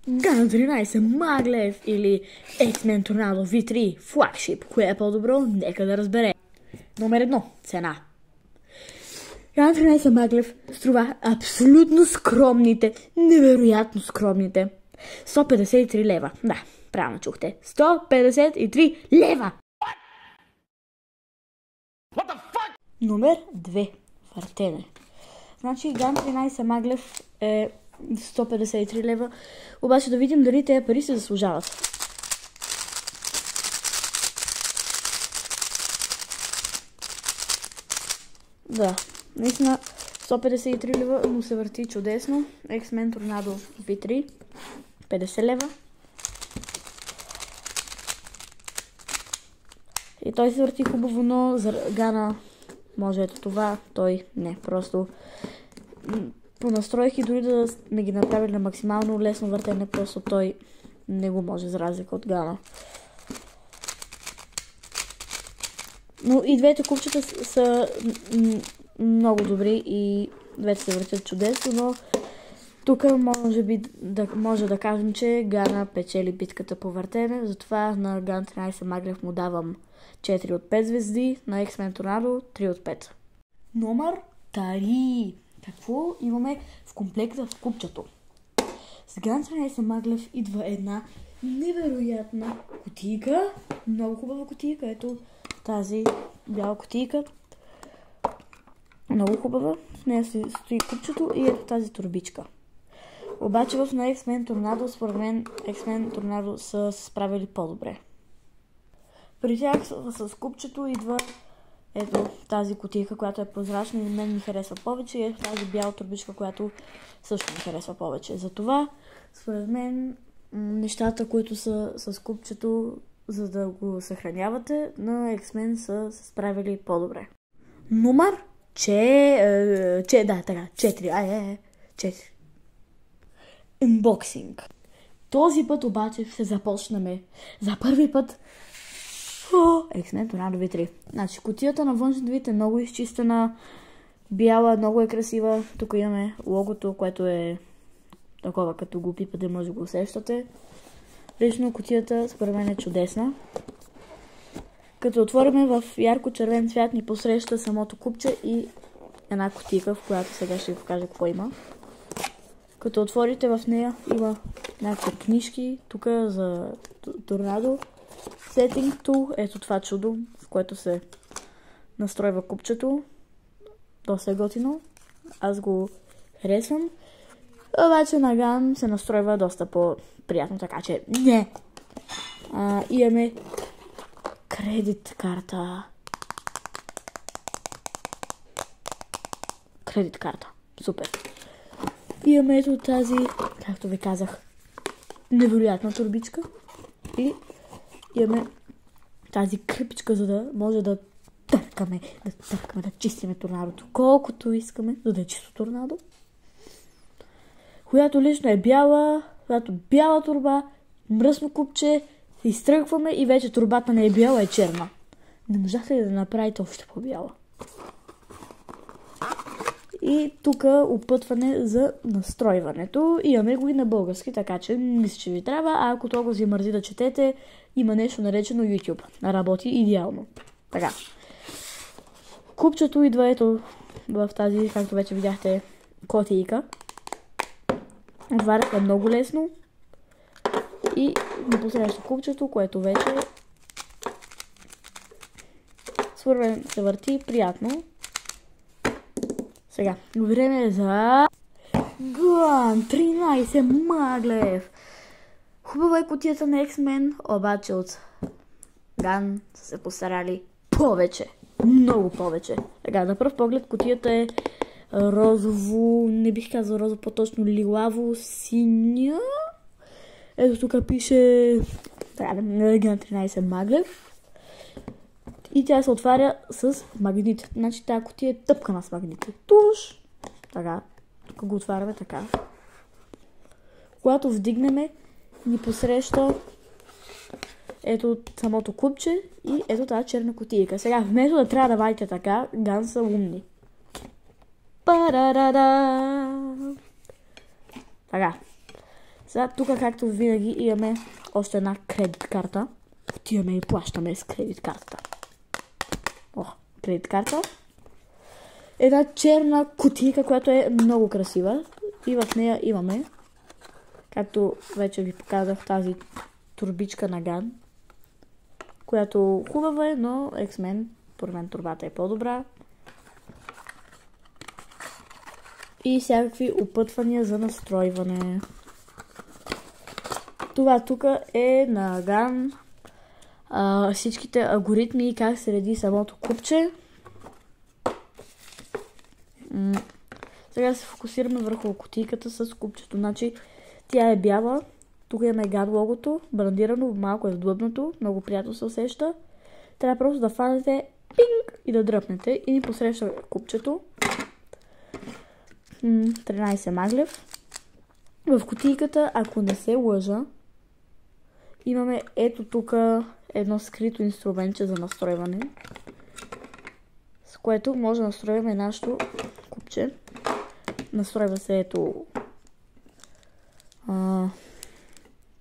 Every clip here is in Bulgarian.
Ган 13 Маглев или X-Men Tornado V3 Flagship. Кое е по-добро? Нека да разбере. Номер 1. Цена. Ган 13 Маглев струва абсолютно скромните, невероятно скромните 153 лева. Да, правилно чухте. 153 лева! What the fuck? Номер 2. Въртене. Значи Ган 13 Маглев е 153 лева. Обаче да видим дали тези пари се заслужават. Да, наистина 153 лева, но се върти чудесно. X-Men Tornado V3 50 лева. И той се върти хубаво, но за Гана може ето това, той не, просто по настройки дори да сме ги направили на максимално лесно въртене, просто той не го може за разлика от Гана. Но и двете купчета са много добри и двете се въртят чудесно, но тук може да кажем, че Гана печели битката по въртене, затова на Ган 13 Маглев му давам 4 от 5 звезди, на X-Men Tornado 3 от 5. Номер 3. Какво имаме в комплекта в купчето? С Ган 13 Маглев идва една невероятна кутийка, много хубава кутийка, ето тази бяла кутийка, много хубава, в нея се стои купчето и ето тази турбичка. Обаче на X-Men Tornado, според мен X-Men Tornado са се справили по-добре. При тях с купчето идва ето тази кутийка, която е прозрачна и мен ми харесва повече, и ето тази бяла турбичка, която също ми харесва повече. Затова, според мен, нещата, които са с купчето, за да го съхранявате, на X-Men са се справили по-добре. Номер 4. 4. Unboxing. Този път обаче ще започнем за първи път X-Men Tornado V3. Значи, кутията на външен вид е много изчистена, бяла, много е красива. Тук имаме логото, което е такова, като го пипате, може да го усещате. Лично кутията според мен е чудесна. Като отвориме, в ярко червен цвят ни посреща самото купче и една кутийка, в която сега ще ви покажа какво има. Като отворите, в нея има някакви книжки, тук за Торнадо. Setting Tool, ето това чудо, в което се настройва купчето. Доста е готино. Аз го харесвам. Обаче на Ган се настройва доста по-приятно, така че не. Имаме кредит карта. Кредит карта. Супер. Имаме ето тази, както ви казах, невероятна турбичка. И имаме тази кръпичка, за да може да търкаме, да чистиме торнадото колкото искаме, за да е чисто торнадо. Която лично е бяла, която бяла турба, мръсно купче, изтръгваме и вече турбата не е бяла, е черна. Не можахте ли да направите още по-бяла? И тук опътване за настройването. Имаме го и на български, така че мисля, че ви трябва. А ако толкова ви мързи да четете, има нещо наречено YouTube. Работи идеално. Така. Купчето идва ето в тази, както вече видяхте, котийка. Отваряте много лесно. И непосредствено купчето, което вече свървен се върти приятно. Сега, време е за Ган 13 Маглев. Хубава е кутията на X-Men, обаче от Ган са се постарали повече. Много повече. Сега, на пръв поглед кутията е розово, не бих казал розово, по-точно лилаво, синя. Ето тук пише Ган 13 Маглев. И тя се отваря с магнит. Значи тази кутия е тъпкана с магнити. Туш! Така. Тук го отваряме така. Когато вдигнеме, ни посреща ето самото купче и ето тази черна кутийка. Сега, вместо да трябва да вадите така, Ган са умни. Парарара! Така. Сега тук, както винаги, имаме още една кредит карта. Отиваме и плащаме с кредит картата. Кредит карта. Една черна кутийка, която е много красива. И в нея имаме, както вече ви показах, тази турбичка на Ган, която хубава е, но X-Men, поред мен турбата е по-добра. И всякакви опътвания за настройване. Това тук е на Ган. Всичките алгоритми и как се реди самото купче. Сега се фокусираме върху кутийката с купчето. Значи, тя е бяла. Тук имаме Ган логото, брандирано, малко е вдлъбнато, много приятно се усеща. Трябва просто да фанете пинг и да дръпнете и ни посреща купчето. 13 маглев. В кутийката, ако не се лъжа, имаме ето тук едно скрито инструментче за настройване, с което може да настроим нашето купче. Настройва се ето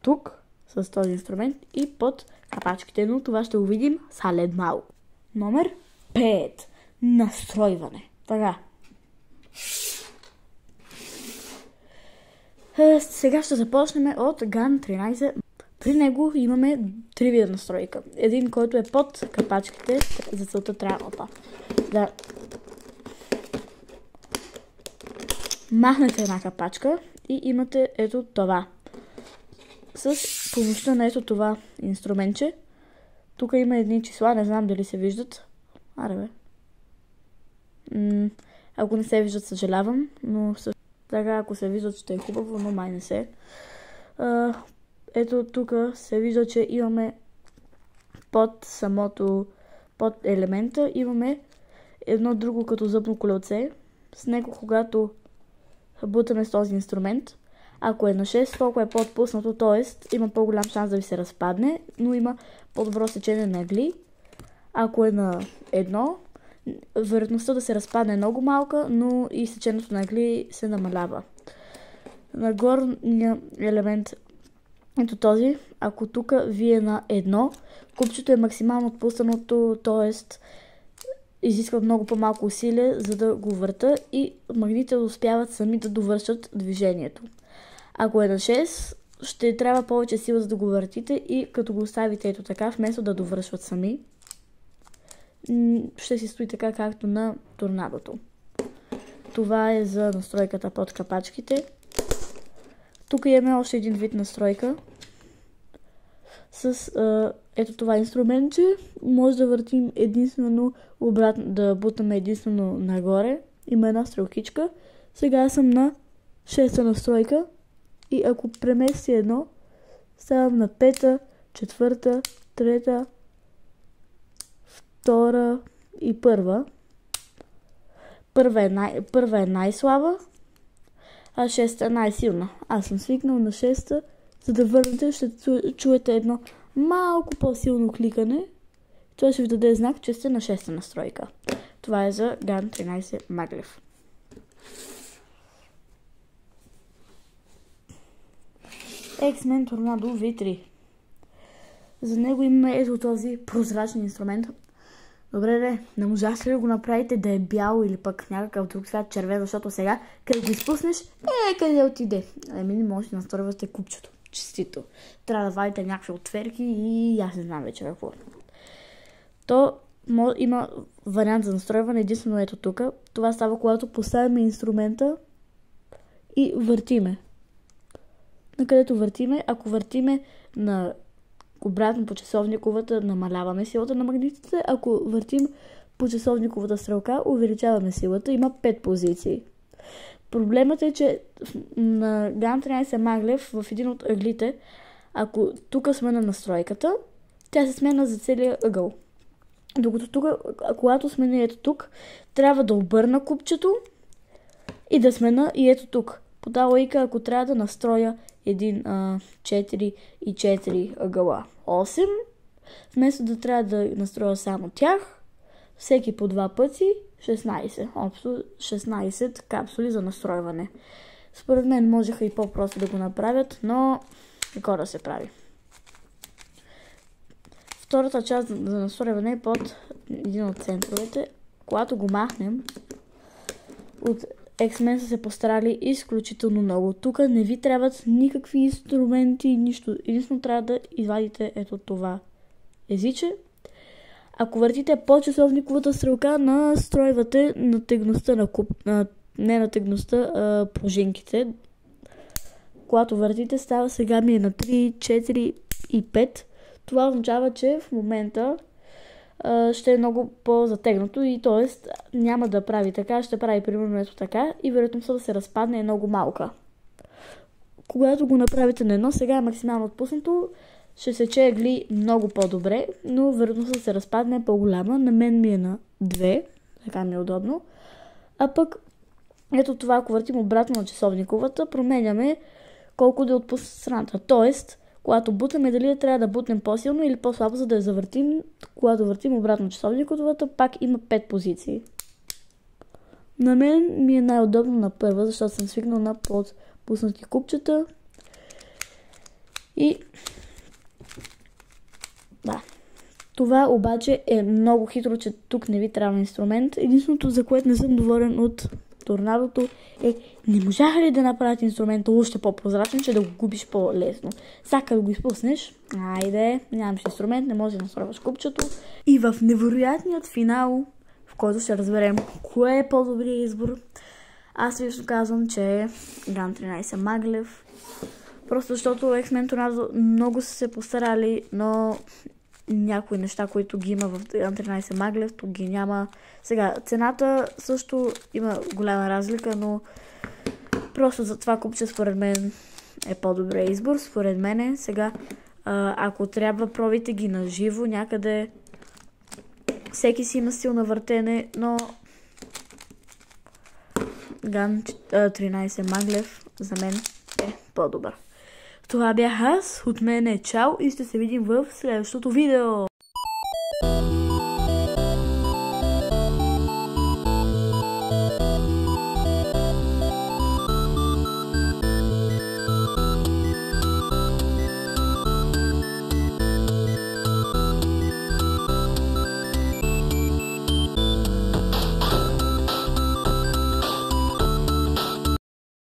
тук с този инструмент и под капачките, но това ще го видим след малко. Номер 5. Настройване. Така. Сега ще започнем от Ган 13. При него имаме 3 вида настройка. Един, който е под капачките, за целта трябва да махнете една капачка и имате ето това. С помощта на ето това инструментче. Тук има едни числа, не знам дали се виждат. Ако не се виждат, съжалявам, но така, ако се виждат, ще е хубаво, но май не се. Ето тук се вижда, че имаме под елемента, имаме едно друго като зъбно колелце. С него, когато бутаме с този инструмент, ако е на 6, толкова е по-отпуснато, т.е. има по-голям шанс да ви се разпадне, но има по-добро сечение на ъгли. Ако е на 1, вероятността да се разпадне е много малка, но и сечението на ъгли се намалява. На горния елемент, ето този, ако тук ви е на 1, купчето е максимално отпуснато, т.е. изисква много по-малко усилие, за да го върта и магнитите успяват сами да довършат движението. Ако е на 6, ще трябва повече сила, за да го въртите и като го оставите ето така, вместо да довършват сами, ще си стои така, както на торнадото. Това е за настройката под капачките. Тук имаме още един вид настройка. С ето това инструментче може да въртим единствено обратно, да бутаме единствено нагоре. Има една стрелкичка. Сега съм на 6-та настройка и ако премести едно, ставам на 5-та, 4-та, 3-та, 2-та и 1-та. Първа е най-слаба, а 6-та е най-силна. Аз съм свикнал на 6-та, за да върнете ще чуете едно малко по-силно кликане. Това ще ви даде знак, че сте на 6-та настройка. Това е за Ган 13 маглев. X-Men Tornado V3. За него имаме ето този прозрачен инструмент. Добре, не можахте ли да го направите да е бял или пък някакъв друг цвят червен, защото сега, като го изпуснеш, къде отиде? Не може да настройвате купчето. Честито. Трябва да вадите някакви отверки и аз не знам вече какво. То има вариант за настройване единствено ето тук. Това става, когато поставяме инструмента и въртиме. На където въртиме, ако въртиме на обратно по часовниковата, намаляваме силата на магнитите. Ако въртим по часовниковата стрелка, увеличаваме силата. Има 5 позиции. Проблемът е, че на Ган 13 маглев в един от ъглите, ако тук сме на настройката, тя се сменя за целия ъгъл. Докато тук, когато сме ето тук, трябва да обърна купчето и да смена и ето тук. По тази логика, ако трябва да настроя 4 и 4 ъгъла 8, вместо да трябва да настроя само тях, всеки по 2 пъти 16. Общо 16 капсули за настройване. Според мен можеха и по-просто да го направят, но какво да се прави. Втората част за настройване е под един от центровете. Когато го махнем, от X-Men са се постарали изключително много. Тук не ви трябват никакви инструменти, нищо. Единствено трябва да извадите ето това езиче. Ако въртите по часовниковата стрелка, настройвате натегността не натегността, а пружинките. Когато въртите, става сега ми е на 3, 4 и 5. Това означава, че в момента ще е много по-затегнато и т.е. няма да прави така, ще прави примерно ето така и вероятността да се разпадне е много малка. Когато го направите на едно, сега е максимално отпуснато, ще се чегли много по-добре, но вероятността да се разпадне е по-голяма. На мен ми е на 2, така ми е удобно. А пък ето това, ако въртим обратно на часовниковата, променяме колко да е отпусна страната. Тоест, когато бутаме, дали трябва да бутнем по-силно или по-слабо, за да я завъртим. Когато въртим обратно часовниковата, пак има 5 позиции. На мен ми е най-удобно на първа, защото съм свикнал на подпуснати купчета. И да. Това обаче е много хитро, че тук не ви трябва инструмент. Единственото, за което не съм доволен от торнадото е, не можаха ли да направят инструмента още по-прозрачен, че да го губиш по-лесно. Сега като го изпуснеш, айде, нямаш инструмент, не можеш да настройваш купчето. И в невероятният финал, в който ще разберем кое е по-добрият избор, аз лично казвам, че е GAN 13 Maglev. Просто защото X-Men Tornado много са се постарали, но някои неща, които ги има в GAN 13 Maglev, тук ги няма. Сега, цената също има голяма разлика, но просто за това купче според мен е по-добре избор. Според мен сега, ако трябва, пробите ги на живо някъде. Всеки си има стил на въртене, но GAN 13 Maglev за мен е по-добър. Това бях аз, от мен е чао и ще се видим в следващото видео.